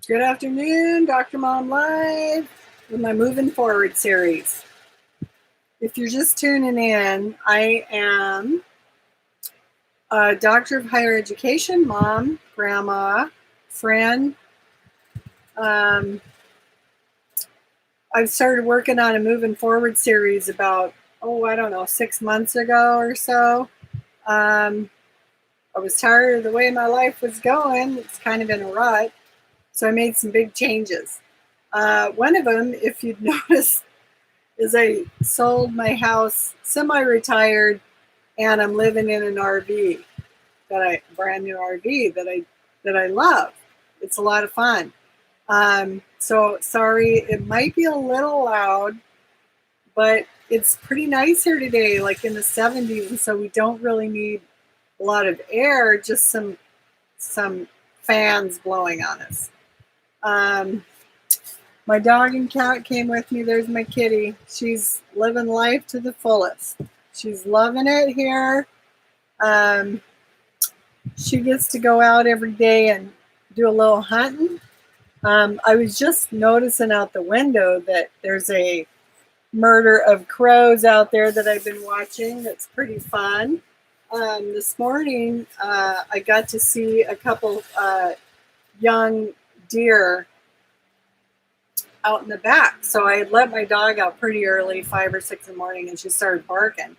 Good afternoon, Dr. Mom Live with my Moving Forward series. If you're just tuning in, I am a doctor of higher education, mom, grandma, friend. I've started working on a Moving Forward series about, 6 months ago or so. I was tired of the way my life was going. It's kind of in a rut. So I made some big changes. One of them, if you'd noticed, is I sold my house semi-retired, and I'm living in an RV brand new RV that I love. It's a lot of fun. So sorry, it might be a little loud, but it's pretty nice here today, like in the 70s, and so we don't really need a lot of air, just some fans blowing on us. My dog and cat came with me. There's my kitty. She's living life to the fullest. She's loving it here. She gets to go out every day and do a little hunting. I was just noticing out the window that there's a murder of crows out there that I've been watching. That's pretty fun. This morning, I got to see a couple young deer out in the back. So I had let my dog out pretty early, 5 or 6 in the morning, and she started barking.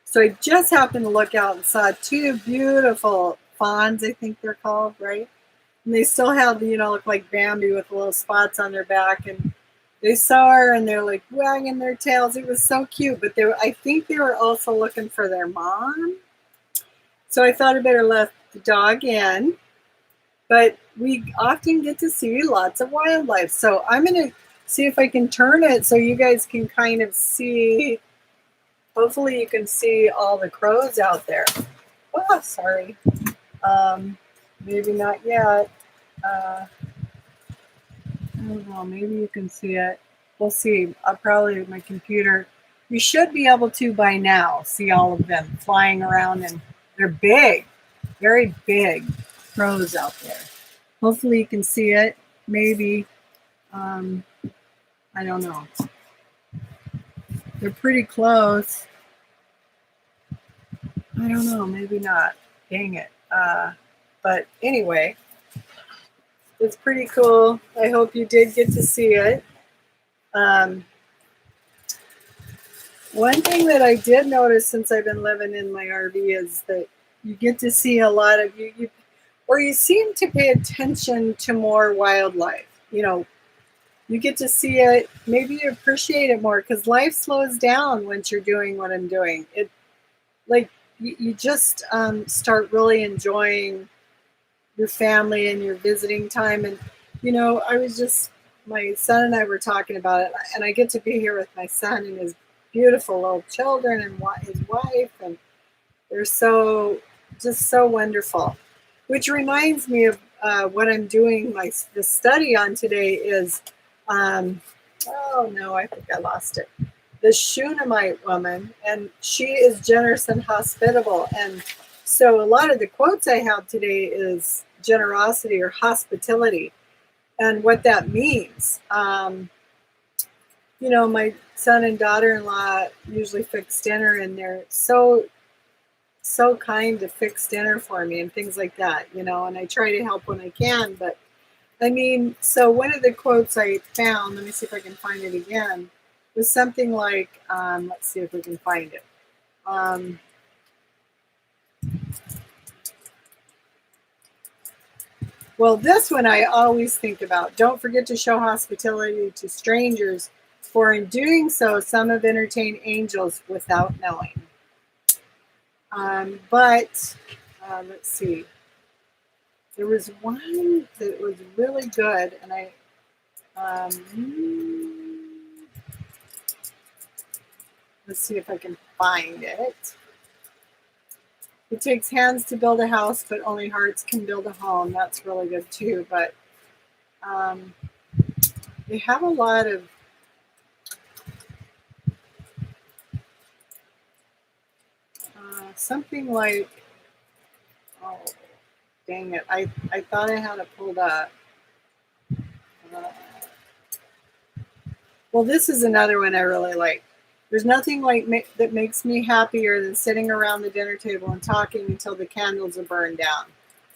So I just happened to look out and saw two beautiful fawns, I think they're called, right? And they still have, look like Bambi with little spots on their back. And they saw her and they're like wagging their tails. It was so cute. But I think they were also looking for their mom. So I thought I better let the dog in. But we often get to see lots of wildlife. So I'm going to see if I can turn it so you guys can kind of see. Hopefully you can see all the crows out there. Oh, sorry. Maybe not yet. I don't know. Maybe you can see it. We'll see. I'll probably my computer. You should be able to by now see all of them flying around, and they're big, very big crows out there. Hopefully you can see it. Maybe. I don't know. They're pretty close. I don't know. Maybe not. Dang it. But anyway, it's pretty cool. I hope you did get to see it. One thing that I did notice since I've been living in my RV is that you get to see a lot of you seem to pay attention to more wildlife. You get to see it. Maybe you appreciate it more because life slows down once you're doing what I'm doing. It like you just start really enjoying your family and your visiting time. And my son and I were talking about it, and I get to be here with my son and his beautiful little children and his wife, and they're just so wonderful. Which reminds me of what I'm doing. The study on today is oh no, I think I lost it. The Shunammite Woman, and she is generous and hospitable. And so a lot of the quotes I have today is generosity or hospitality, and what that means. My son and daughter-in-law usually fix dinner, and they're so kind to fix dinner for me and things like that, and I try to help when I can. But so one of the quotes I found, let me see if I can find it again, was something like, let's see if we can find it. Well, this one I always think about. Don't forget to show hospitality to strangers, for in doing so, some have entertained angels without knowing. But let's see. There was one that was really good, and let's see if I can find it. It takes hands to build a house, but only hearts can build a home. That's really good too. But they have a lot of something like, oh, dang it. I thought I had it pulled up. Well, this is another one I really like. There's nothing that makes me happier than sitting around the dinner table and talking until the candles are burned down.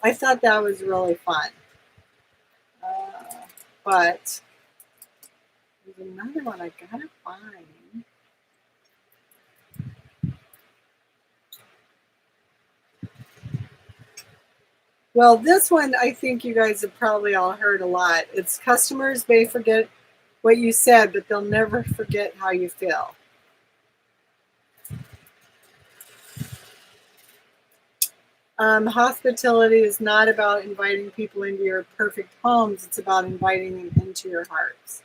I thought that was really fun. But there's another one I gotta find. Well, this one I think you guys have probably all heard a lot. It's customers may forget what you said, but they'll never forget how you feel. Hospitality is not about inviting people into your perfect homes. It's about inviting them into your hearts.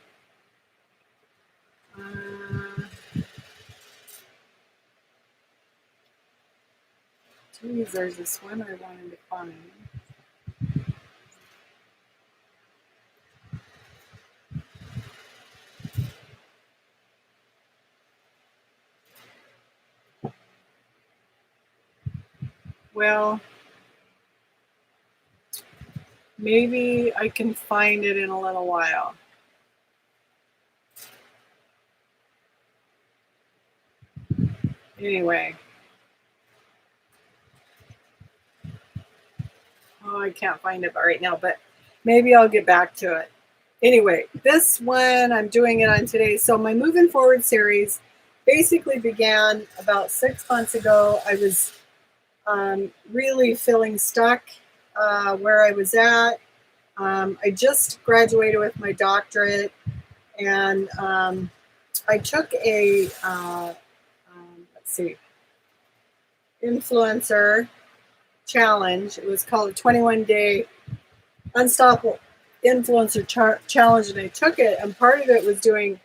Geez, there's this one I wanted to find. Well, maybe I can find it in a little while. Anyway. Oh, I can't find it right now, but maybe I'll get back to it. Anyway, this one I'm doing it on today. So my Moving Forward series basically began about 6 months ago. I was really feeling stuck where I was at. I just graduated with my doctorate, and I took a influencer challenge. It was called a 21-day unstoppable influencer challenge, and I took it, and part of it was doing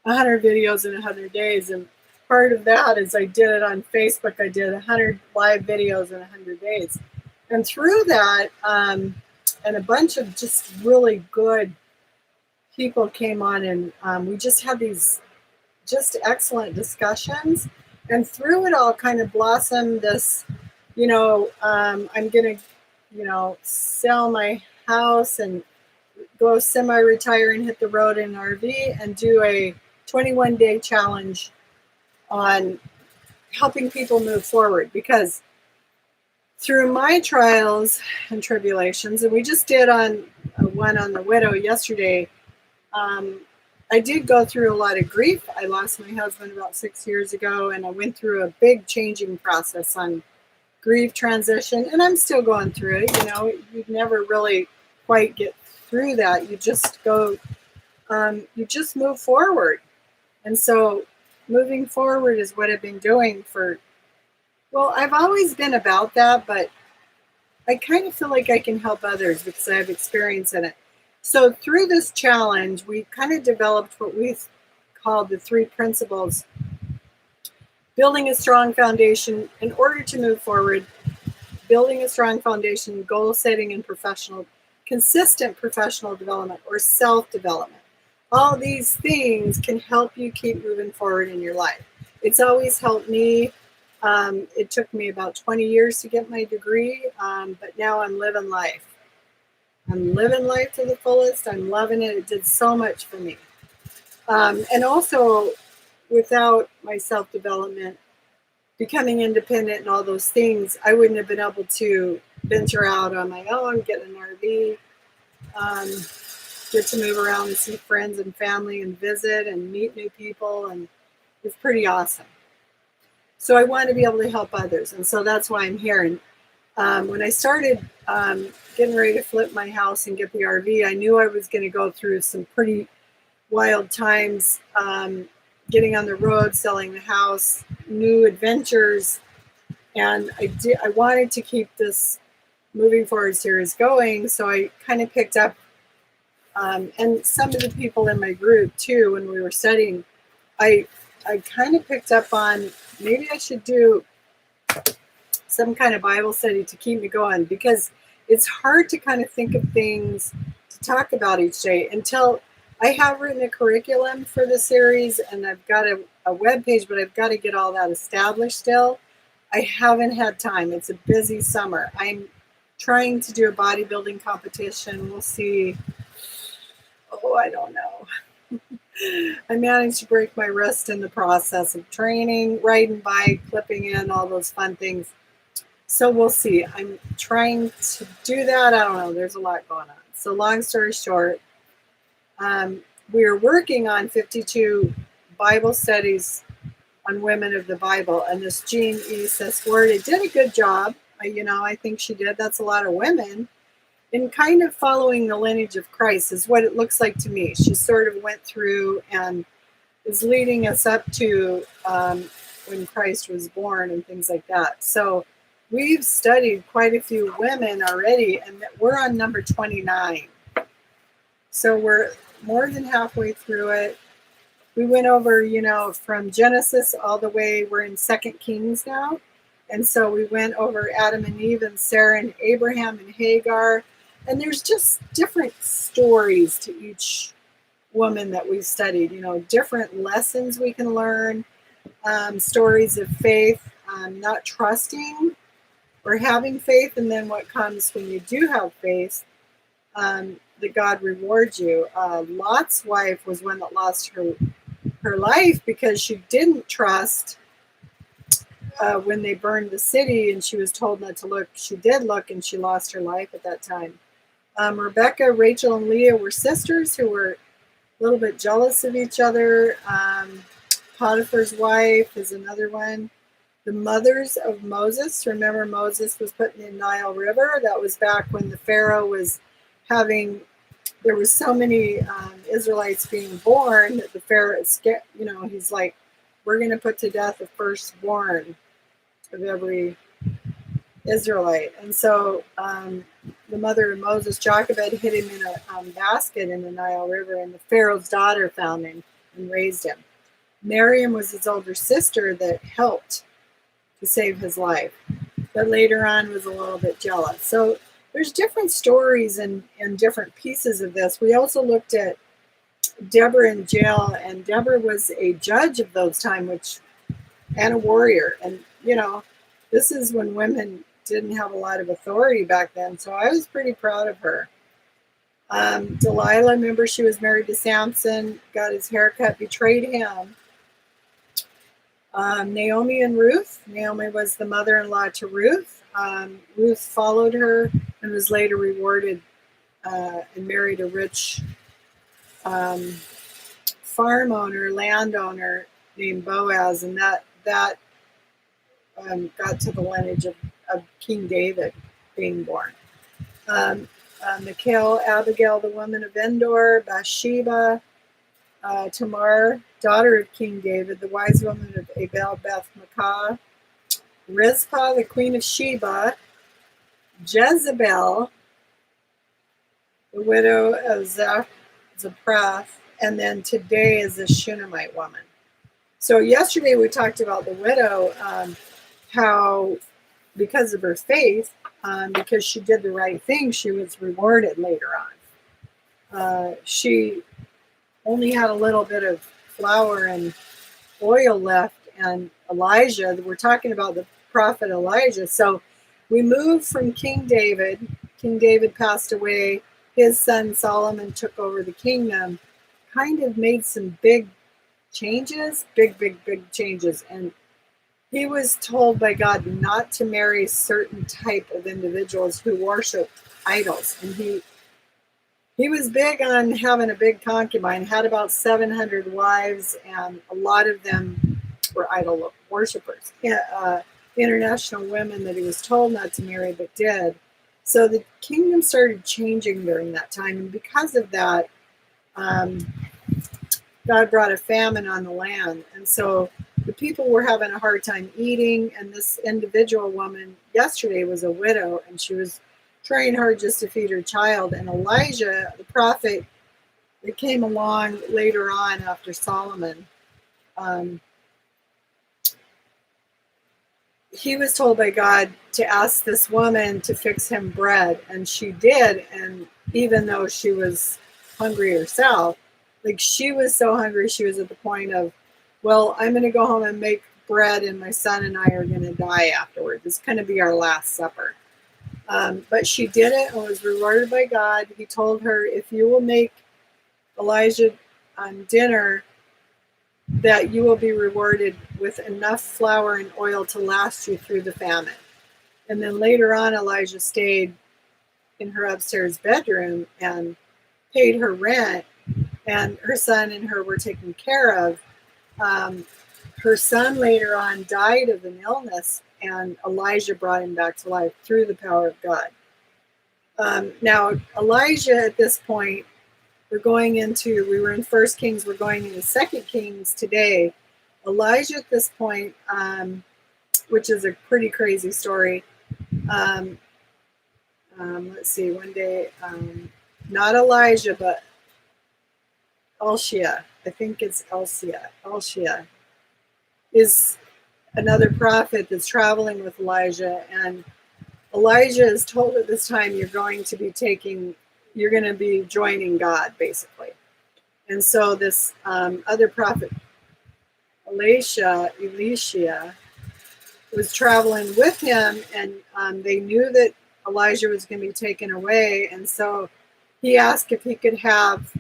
100 videos in 100 days, and part of that is I did it on Facebook. I did 100 live videos in 100 days, and through that and a bunch of just really good people came on, and we just had these just excellent discussions, and through it all kind of blossomed this, I'm gonna sell my house and go semi-retire and hit the road in an RV and do a 21-day challenge on helping people move forward. Because through my trials and tribulations, and we just did one on the widow yesterday, I did go through a lot of grief. I lost my husband about 6 years ago, and I went through a big changing process on grief transition, and I'm still going through it. You never really quite get through that. You just go, you just move forward. And so moving forward is what I've been doing I've always been about that, but I kind of feel like I can help others because I have experience in it. So through this challenge, we kind of developed what we called the 3 principles: building a strong foundation in order to move forward, building a strong foundation, goal setting, and consistent professional development or self-development. All these things can help you keep moving forward in your life. It's always helped me. It took me about 20 years to get my degree, but now I'm living life. I'm living life to the fullest. I'm loving it. It did so much for me. And also, without my self-development, becoming independent and all those things, I wouldn't have been able to venture out on my own, get an RV, get to move around and see friends and family and visit and meet new people. And it's pretty awesome. So I want to be able to help others. And so that's why I'm here. And when I started getting ready to flip my house and get the RV, I knew I was going to go through some pretty wild times, getting on the road, selling the house, new adventures. And I wanted to keep this Moving Forward series going. So I kind of picked up, and some of the people in my group too, when we were studying, I kind of picked up on maybe I should do some kind of Bible study to keep me going, because it's hard to kind of think of things to talk about each day until I have written a curriculum for the series, and I've got a web page, but I've got to get all that established still. I haven't had time. It's a busy summer. I'm trying to do a bodybuilding competition. We'll see Oh, I don't know. I managed to break my wrist in the process of training, riding bike, clipping in, all those fun things. So we'll see. I'm trying to do that. I don't know. There's a lot going on. So long story short, we're working on 52 Bible studies on women of the Bible, and this Jean E. Syswerda did a good job. I think she did. That's a lot of women. And kind of following the lineage of Christ is what it looks like to me. She sort of went through and is leading us up to when Christ was born and things like that. So we've studied quite a few women already, and we're on number 29. So we're more than halfway through it. We went over, from Genesis all the way, we're in 2 Kings now. And so we went over Adam and Eve and Sarah and Abraham and Hagar. And there's just different stories to each woman that we've studied, different lessons we can learn, stories of faith, not trusting or having faith, and then what comes when you do have faith, that God rewards you. Lot's wife was one that lost her life because she didn't trust when they burned the city, and she was told not to look. She did look, and she lost her life at that time. Rebecca, Rachel, and Leah were sisters who were a little bit jealous of each other. Potiphar's wife is another one. The mothers of Moses. Remember, Moses was put in the Nile River. That was back when the Pharaoh was there was so many Israelites being born that the Pharaoh, he's like, we're going to put to death the firstborn of every Israelite. And so the mother of Moses, Jochebed, hid him in a basket in the Nile River, and the Pharaoh's daughter found him and raised him. Miriam was his older sister that helped to save his life, but later on was a little bit jealous. So there's different stories and different pieces of this. We also looked at Deborah in jail, and Deborah was a judge of those times, and a warrior. And, this is when women didn't have a lot of authority back then, so I was pretty proud of her. Delilah, remember, she was married to Samson, got his hair cut, betrayed him. Naomi and Ruth. Naomi was the mother-in-law to Ruth. Ruth followed her and was later rewarded and married a rich farm owner, landowner named Boaz, and that got to the lineage of King David being born. Michal, Abigail, the woman of Endor, Bathsheba, Tamar, daughter of King David, the wise woman of Abel Beth Maacah, Rizpah, the queen of Sheba, Jezebel, the widow of Zaprath, and then today is the Shunammite woman. So yesterday we talked about the widow, how because of her faith, because she did the right thing, she was rewarded later on. She only had a little bit of flour and oil left, and Elijah, we're talking about the prophet Elijah. So we moved from King David. King David passed away. His son Solomon took over the kingdom, kind of made some big changes, big changes. And he was told by God not to marry a certain type of individuals who worship idols. And he was big on having a big concubine, had about 700 wives, and a lot of them were idol worshipers. International women that he was told not to marry but did. So the kingdom started changing during that time, and because of that, God brought a famine on the land. And so the people were having a hard time eating, and this individual woman yesterday was a widow, and she was trying hard just to feed her child. And Elijah, the prophet that came along later on after Solomon, he was told by God to ask this woman to fix him bread, and she did. And even though she was hungry herself, like, she was so hungry, she was at the point of, well, I'm going to go home and make bread, and my son and I are going to die afterwards. It's going to be our last supper. But she did it and was rewarded by God. He told her, if you will make Elijah dinner, that you will be rewarded with enough flour and oil to last you through the famine. And then later on, Elijah stayed in her upstairs bedroom and paid her rent, and her son and her were taken care of. Um, Her son later on died of an illness, and Elijah brought him back to life through the power of God. Now, Elijah at this point, we were in First Kings, we're going into Second Kings today. Elijah at this point, which is a pretty crazy story. Let's see, one day, not Elijah, but Elshia, I think it's Elshia is another prophet that's traveling with Elijah, and Elijah is told at this time, you're going to be joining God, basically. And so this other prophet, Elisha, was traveling with him, and they knew that Elijah was going to be taken away, and so he asked if he could have,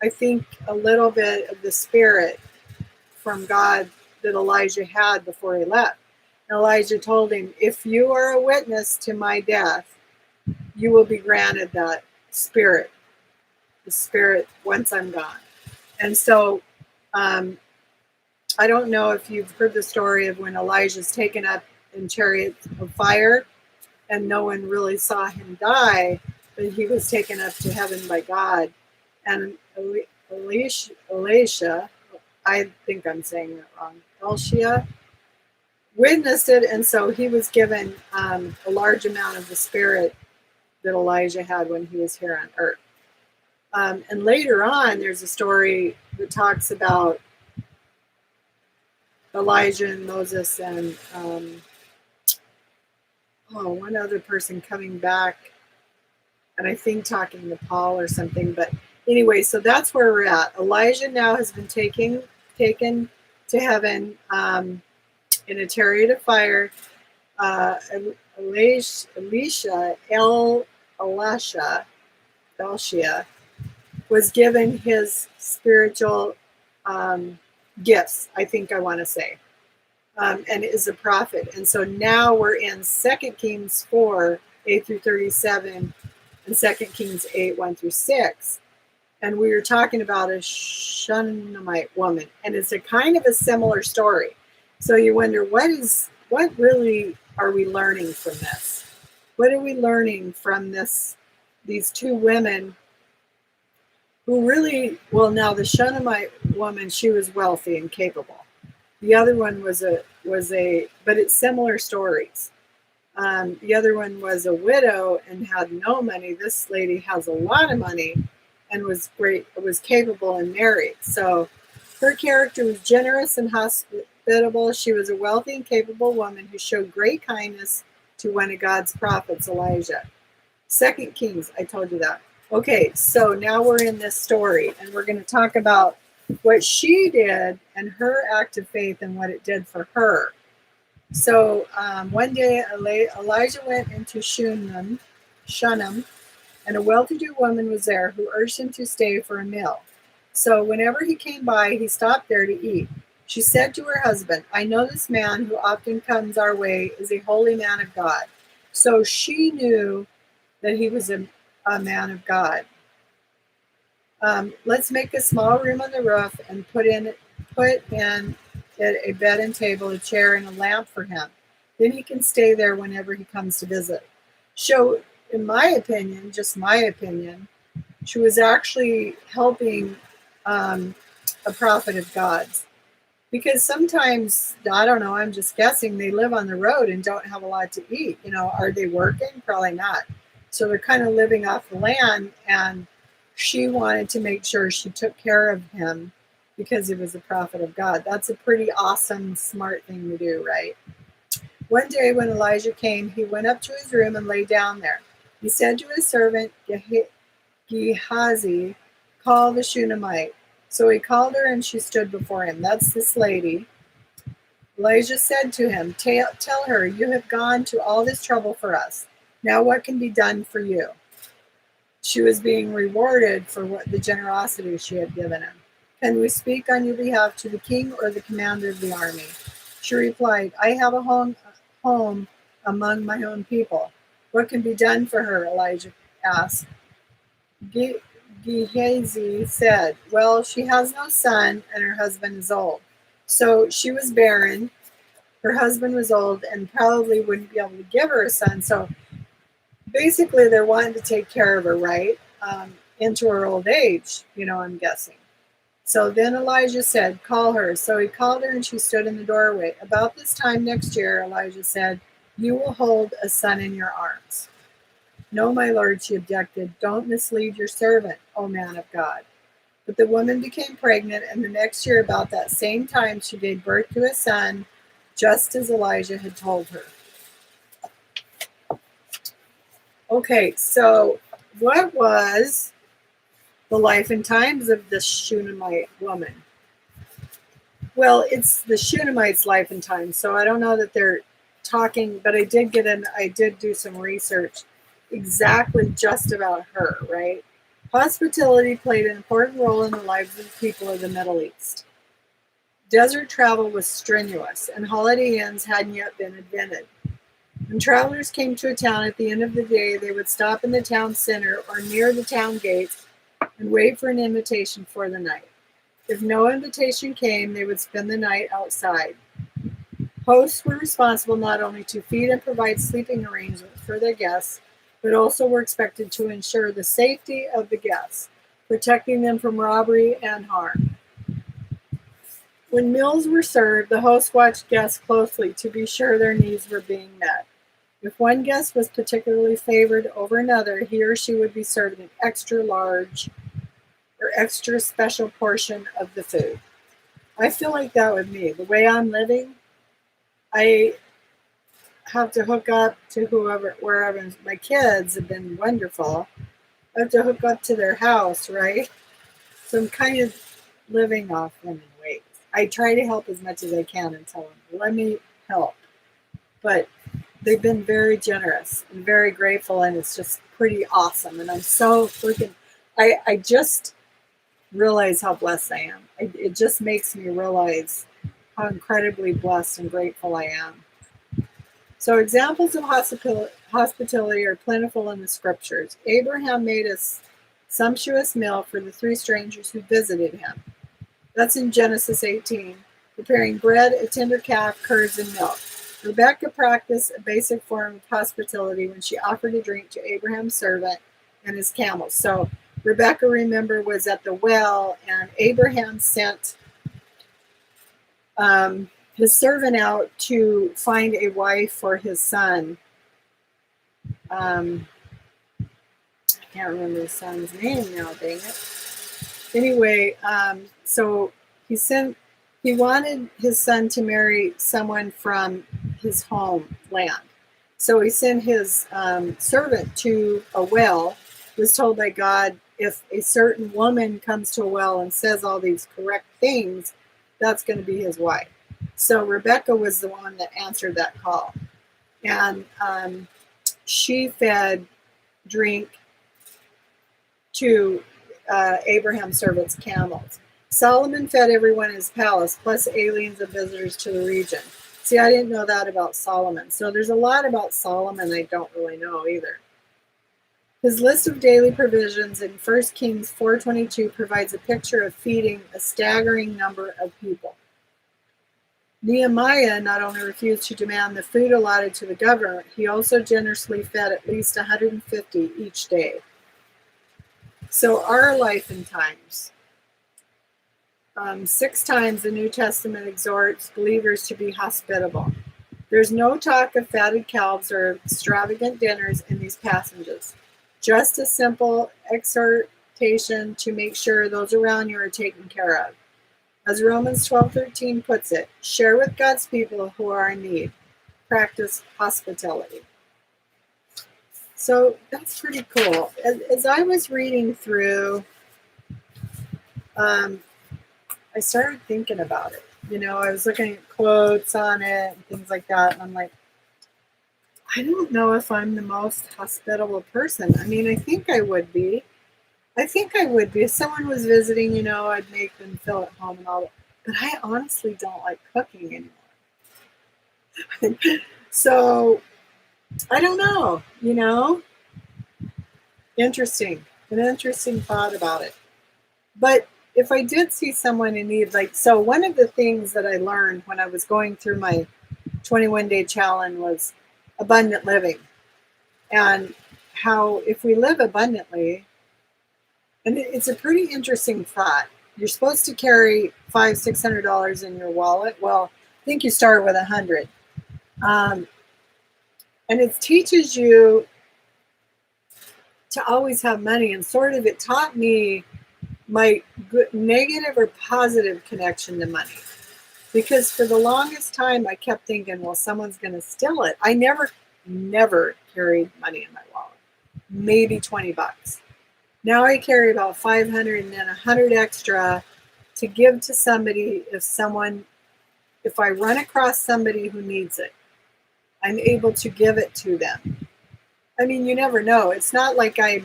I think, a little bit of the spirit from God that Elijah had before he left. And Elijah told him, if you are a witness to my death, you will be granted that spirit, the spirit once I'm gone. And so I don't know if you've heard the story of when Elijah's taken up in chariots of fire and no one really saw him die, but he was taken up to heaven by God. And Elisha, I think I'm saying that wrong, Elshia, witnessed it, and so he was given a large amount of the spirit that Elijah had when he was here on earth. And later on, there's a story that talks about Elijah and Moses and one other person coming back, and I think talking to Paul or something. But anyway, so that's where we're at. Elijah now has been taken to heaven in a chariot of fire. Elshia, was given his spiritual gifts, I think I want to say, and is a prophet. And so now we're in 2 Kings 4, 8 through 37, and 2 Kings 8, 1 through 6. And we were talking about a Shunammite woman, and it's a kind of a similar story. So you wonder, what really are we learning from this? What are we learning from these two women who really, well, now the Shunammite woman, she was wealthy and capable. The other one was but it's similar stories. The other one was a widow and had no money. This lady has a lot of money and was capable and married. So her character was generous and hospitable. She was a wealthy and capable woman who showed great kindness to one of God's prophets, Elijah. 2 Kings, I told you that. Okay, so now we're in this story, and we're going to talk about what she did and her act of faith and what it did for her. So one day Elijah went into Shunem, and a well-to-do woman was there who urged him to stay for a meal. So whenever he came by, he stopped there to eat. She said to her husband, I know this man who often comes our way is a holy man of God. So she knew that he was a man of God. Let's make a small room on the roof and put in it a bed and table, a chair, and a lamp for him. Then he can stay there whenever he comes to visit. So, in my opinion, just my opinion, she was actually helping a prophet of God's. Because sometimes, I don't know, I'm just guessing, they live on the road and don't have a lot to eat. Are they working? Probably not. So they're kind of living off the land, and she wanted to make sure she took care of him because he was a prophet of God. That's a pretty awesome, smart thing to do, right? One day when Elijah came, he went up to his room and lay down there. He said to his servant, Gehazi, call the Shunammite. So he called her, and she stood before him. That's this lady. Elijah said to him, tell her, you have gone to all this trouble for us. Now what can be done for you? she was being rewarded for what the generosity she had given him. Can we speak on your behalf to the king or the commander of the army? She replied, I have a home among my own people. What can be done for her? Elijah asked. Gehazi said, well, she has no son and her husband is old. So she was barren. Her husband was old and probably wouldn't be able to give her a son. So basically, they're wanting to take care of her, right? Into her old age, I'm guessing. So then Elijah said, call her. So he called her and she stood in the doorway. About this time next year, Elijah said, you will hold a son in your arms. No, my lord, she objected. Don't mislead your servant, O man of God. But the woman became pregnant, and the next year, about that same time, she gave birth to a son, just as Elijah had told her. Okay, so what was the life and times of this Shunammite woman? Well, it's the Shunammite's life and times, so I don't know that they're talking, but I did do some research exactly just about her, right? Hospitality played an important role in the lives of the people of the Middle East. Desert travel was strenuous, and holiday inns hadn't yet been invented. When travelers came to a town at the end of the day, they would stop in the town center or near the town gates and wait for an invitation for the night. If no invitation came, they would spend the night outside. Hosts were responsible not only to feed and provide sleeping arrangements for their guests, but also were expected to ensure the safety of the guests, protecting them from robbery and harm. When meals were served, the host watched guests closely to be sure their needs were being met. If one guest was particularly favored over another, he or she would be served an extra large or extra special portion of the food. I feel like that with me. The way I'm living, I have to hook up to wherever. My kids have been wonderful. I have to hook up to their house, right? So I'm kind of living off them in ways. I try to help as much as I can and tell them, let me help. But they've been very generous and very grateful, and it's just pretty awesome. And I'm so freaking, I just realize how blessed I am. It just makes me realize how incredibly blessed and grateful I am. So examples of hospitality are plentiful in the scriptures. Abraham made a sumptuous meal for the 3 strangers who visited him. That's in Genesis 18, preparing bread, a tender calf, curds, and milk. Rebecca practiced a basic form of hospitality when she offered a drink to Abraham's servant and his camels. So Rebecca, remember, was at the well, and Abraham sent his servant out to find a wife for his son. I can't remember his son's name now, dang it. Anyway, so he wanted his son to marry someone from his homeland. So he sent his servant to a well. Was told by God, if a certain woman comes to a well and says all these correct things, that's going to be his wife. So Rebecca was the one that answered that call. And she fed drink to Abraham's servant's camels. Solomon fed everyone in his palace, plus aliens and visitors to the region. See, I didn't know that about Solomon. So there's a lot about Solomon I don't really know either. His list of daily provisions in 1 Kings 4:22 provides a picture of feeding a staggering number of people. Nehemiah not only refused to demand the food allotted to the government, he also generously fed at least 150 each day. So our life and times. 6 times the New Testament exhorts believers to be hospitable. There's no talk of fatted calves or extravagant dinners in these passages. Just a simple exhortation to make sure those around you are taken care of. As Romans 12:13 puts it, share with God's people who are in need. Practice hospitality. So that's pretty cool. As I was reading through, I started thinking about it. I was looking at quotes on it and things like that. And I'm like, I don't know if I'm the most hospitable person. I mean, I think I would be. I think I would be. If someone was visiting, I'd make them feel at home and all that. But I honestly don't like cooking anymore. So I don't know. Interesting. An interesting thought about it. But if I did see someone in need, so one of the things that I learned when I was going through my 21-day challenge was abundant living, and how if we live abundantly, and it's a pretty interesting thought. You're supposed to carry $500-$600 in your wallet. Well, I think you start with 100, and it teaches you to always have money. And sort of, it taught me my good, negative or positive connection to money. Because for the longest time, I kept thinking, well, someone's going to steal it. I never carried money in my wallet. Maybe $20. Now I carry about 500 and then 100 extra to give to somebody if I run across somebody who needs it, I'm able to give it to them. I mean, you never know. It's not like I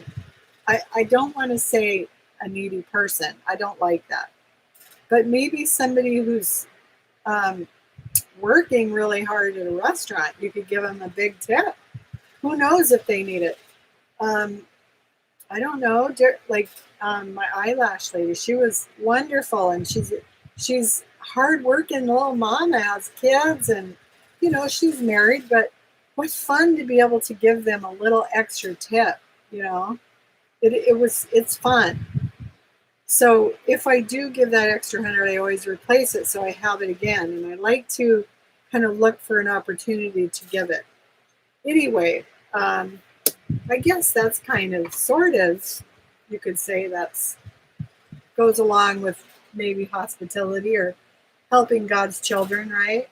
don't want to say a needy person. I don't like that. But maybe somebody who's working really hard at a restaurant, you could give them a big tip. Who knows if they need it? I don't know. My eyelash lady, she was wonderful, and she's hardworking little mom, has kids, and she's married. But what's fun to be able to give them a little extra tip. It's fun. So if I do give that extra 100, I always replace it so I have it again, and I like to kind of look for an opportunity to give it. Anyway, I guess that's kind of, sort of, you could say that's goes along with maybe hospitality or helping God's children, right?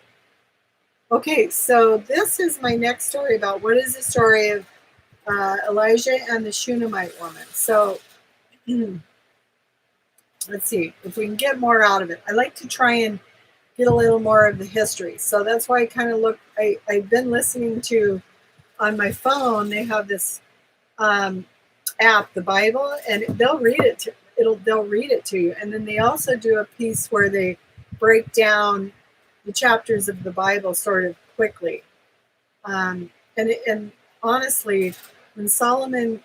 Okay, so this is my next story about what is the story of Elijah and the Shunammite woman. So let's see if we can get more out of it. I like to try and get a little more of the history. So that's why I kind of I've been listening to, on my phone, they have this app, the Bible, and they'll read it to you. And then they also do a piece where they break down the chapters of the Bible sort of quickly. And honestly, when Solomon,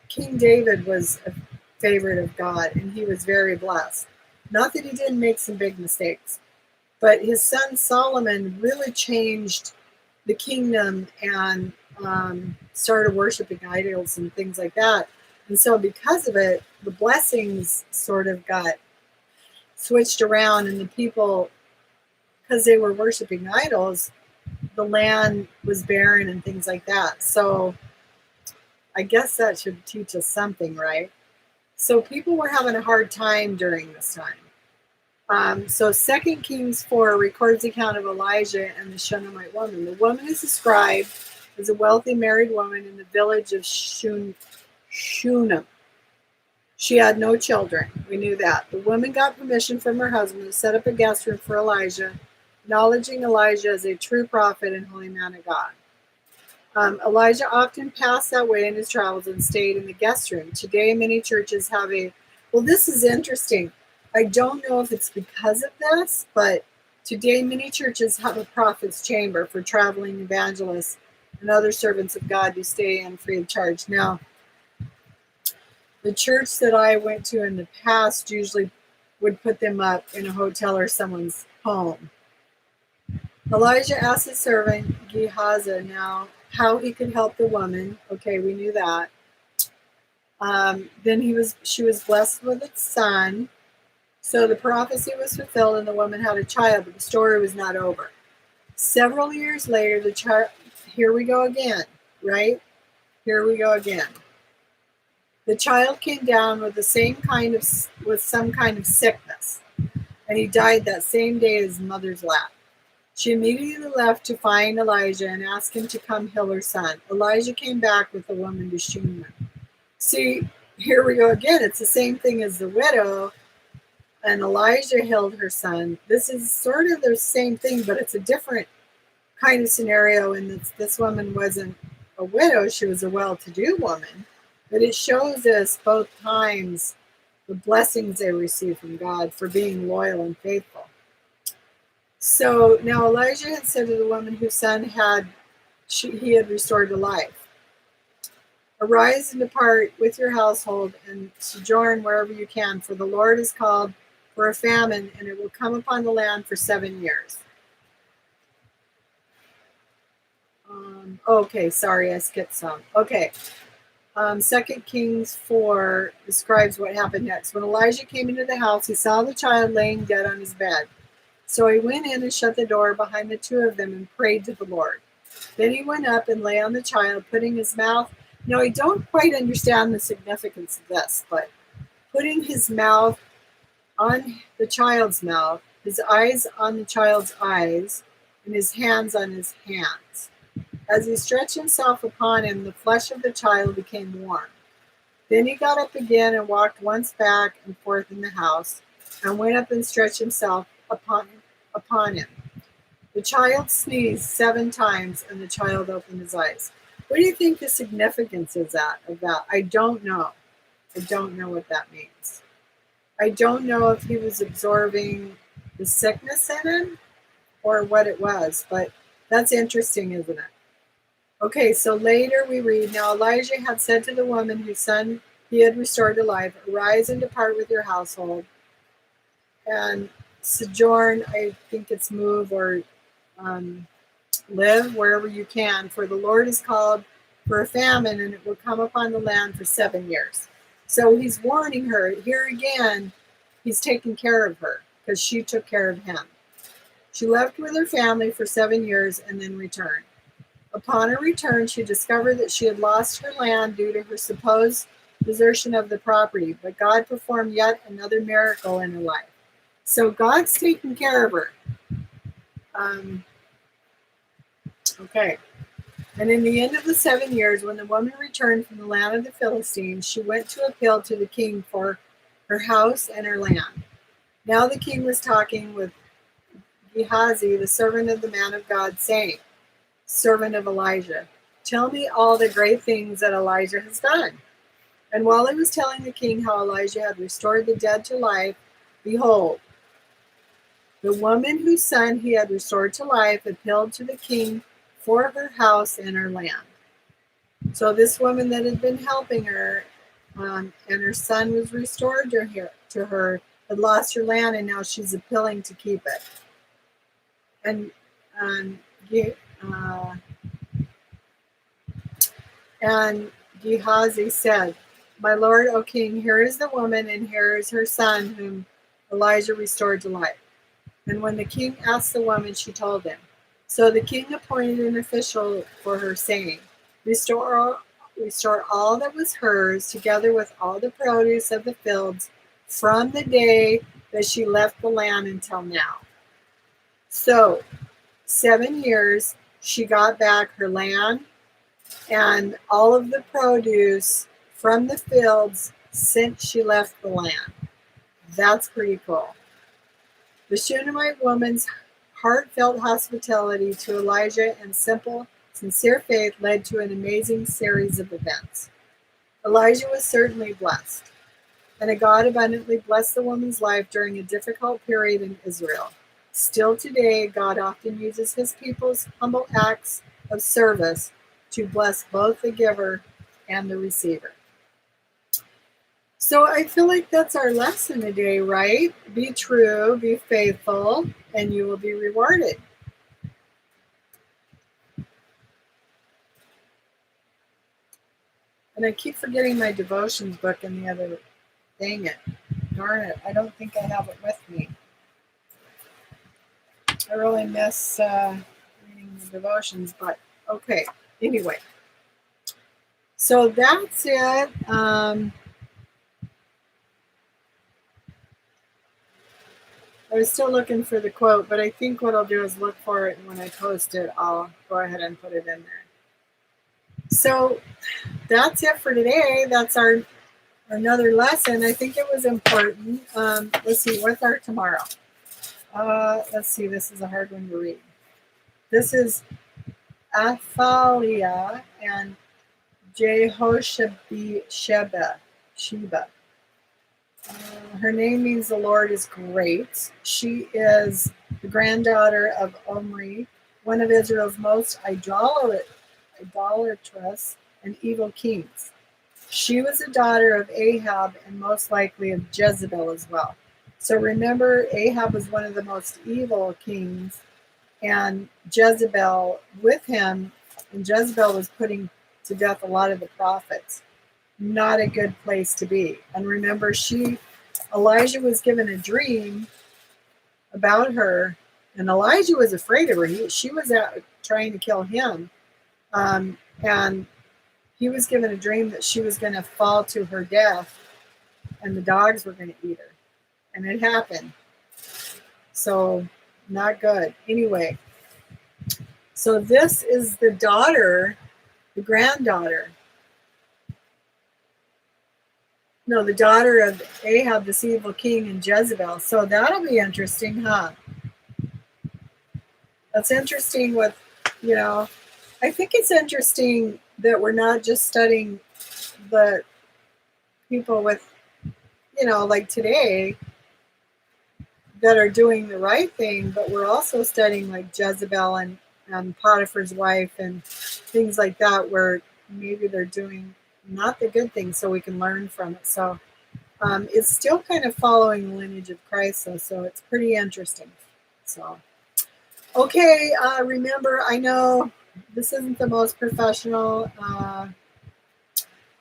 King David was a favorite of God, and he was very blessed. Not that he didn't make some big mistakes, but his son Solomon really changed the kingdom and started worshiping idols and things like that. And so because of it, the blessings sort of got switched around, and the people, because they were worshiping idols, the land was barren and things like that. So I guess that should teach us something, right? So people were having a hard time during this time. So 2 Kings 4 records the account of Elijah and the Shunammite woman. The woman is described as a wealthy married woman in the village of Shunem. She had no children. We knew that. The woman got permission from her husband to set up a guest room for Elijah, acknowledging Elijah as a true prophet and holy man of God. Elijah often passed that way in his travels and stayed in the guest room. Today, many churches have well, this is interesting. I don't know if it's because of this, but today many churches have a prophet's chamber for traveling evangelists and other servants of God to stay in free of charge. Now, the church that I went to in the past usually would put them up in a hotel or someone's home. Elijah asked his servant Gehazi now how he could help the woman. Okay, we knew that. Then she was blessed with a son. So the prophecy was fulfilled and the woman had a child, but the story was not over. Several years later, here we go again, right? Here we go again. The child came down with some kind of sickness, and he died that same day in his mother's lap. She immediately left to find Elijah and ask him to come heal her son. Elijah came back with the woman to Shunem. See, here we go again. It's the same thing as the widow, and Elijah healed her son. This is sort of the same thing, but it's a different kind of scenario in this woman wasn't a widow, she was a well-to-do woman. But it shows us both times the blessings they received from God for being loyal and faithful. So now Elijah had said to the woman whose son he had restored to life, "Arise and depart with your household and sojourn wherever you can, for the Lord has called for a famine, and it will come upon the land for 7 years." Okay, sorry, I skipped some. Okay. 2 Kings 4 describes what happened next. When Elijah came into the house, he saw the child laying dead on his bed. So he went in and shut the door behind the two of them and prayed to the Lord. Then he went up and lay on the child, putting his mouth. Now, I don't quite understand the significance of this, but putting his mouth on the child's mouth, his eyes on the child's eyes, and his hands on his hands. As he stretched himself upon him, the flesh of the child became warm. Then he got up again and walked once back and forth in the house, and went up and stretched himself upon him. The child sneezed 7 times, and the child opened his eyes. What do you think the significance is of that? I don't know. I don't know what that means. I don't know if he was absorbing the sickness in him or what it was, but that's interesting, isn't it? Okay, so later we read, now Elijah had said to the woman whose son he had restored to life, "Arise and depart with your household and sojourn," I think it's move or live wherever you can, for the Lord is called for a famine, and it will come upon the land for 7 years. So he's warning her. Here again, he's taking care of her because she took care of him. She left with her family for 7 years and then returned. Upon her return, she discovered that she had lost her land due to her supposed desertion of the property, but God performed yet another miracle in her life. So God's taking care of her. Okay. And in the end of the 7 years, when the woman returned from the land of the Philistines, she went to appeal to the king for her house and her land. Now the king was talking with Gehazi, the servant of the man of God, saying, "Servant of Elijah, tell me all the great things that Elijah has done." And while he was telling the king how Elijah had restored the dead to life, behold, the woman whose son he had restored to life appealed to the king for her house and her land. So this woman that had been helping her, and her son was restored to her, had lost her land, and now she's appealing to keep it. And Gehazi said, "My lord, O king, here is the woman, and here is her son, whom Elijah restored to life." And when the king asked the woman, she told him. So the king appointed an official for her, saying, Restore all that was hers, together with all the produce of the fields, from the day that she left the land until now. So 7 years, she got back her land and all of the produce from the fields since she left the land. That's pretty cool. The Shunammite woman's heartfelt hospitality to Elijah and simple, sincere faith led to an amazing series of events. Elijah was certainly blessed, and God abundantly blessed the woman's life during a difficult period in Israel. Still today, God often uses his people's humble acts of service to bless both the giver and the receiver. So I feel like that's our lesson today, right? Be true, be faithful, and you will be rewarded. And I keep forgetting my devotions book in the other, dang it, darn it, I don't think I have it with me. I really miss reading the devotions, but okay, anyway. So that's it. I was still looking for the quote, but I think what I'll do is look for it, and when I post it, I'll go ahead and put it in there. So that's it for today. That's our another lesson. I think it was important. Let's see, what's our tomorrow? Let's see, this is a hard one to read. This is Athaliah and Jehosheba. Sheba. Her name means the Lord is great. She is the granddaughter of Omri, one of Israel's most idolatrous and evil kings. She was a daughter of Ahab and most likely of Jezebel as well. So remember, Ahab was one of the most evil kings, and Jezebel with him, and Jezebel was putting to death a lot of the prophets. Not a good place to be. And remember, Elijah was given a dream about her, and Elijah was afraid of her. She was out trying to kill him, and he was given a dream that she was going to fall to her death, and the dogs were going to eat her, and it happened. So not good. Anyway, so this is the daughter, the granddaughter. No, the daughter of Ahab, this evil king, and Jezebel. So that'll be interesting, huh? That's interesting with, I think it's interesting that we're not just studying the people with, like today that are doing the right thing, but we're also studying like Jezebel and Potiphar's wife and things like that, where maybe they're doing not the good thing, so we can learn from it. So it's still kind of following the lineage of Christ, so it's pretty interesting. So, okay, remember, I know this isn't the most professional,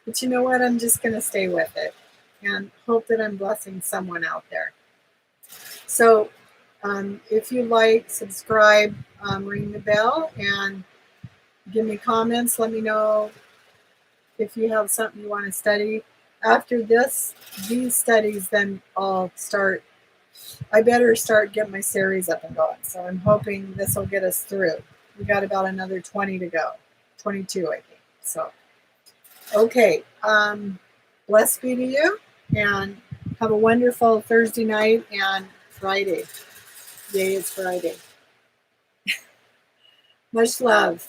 but you know what? I'm just going to stay with it and hope that I'm blessing someone out there. So if you like, subscribe, ring the bell, and give me comments. Let me know if you have something you want to study. After these studies, then I better start getting my series up and going. So I'm hoping this will get us through. We got about another 20 to go. 22, I think. So, okay. Blessed be to you, and have a wonderful Thursday night and Friday. Yay, it's Friday. Much love.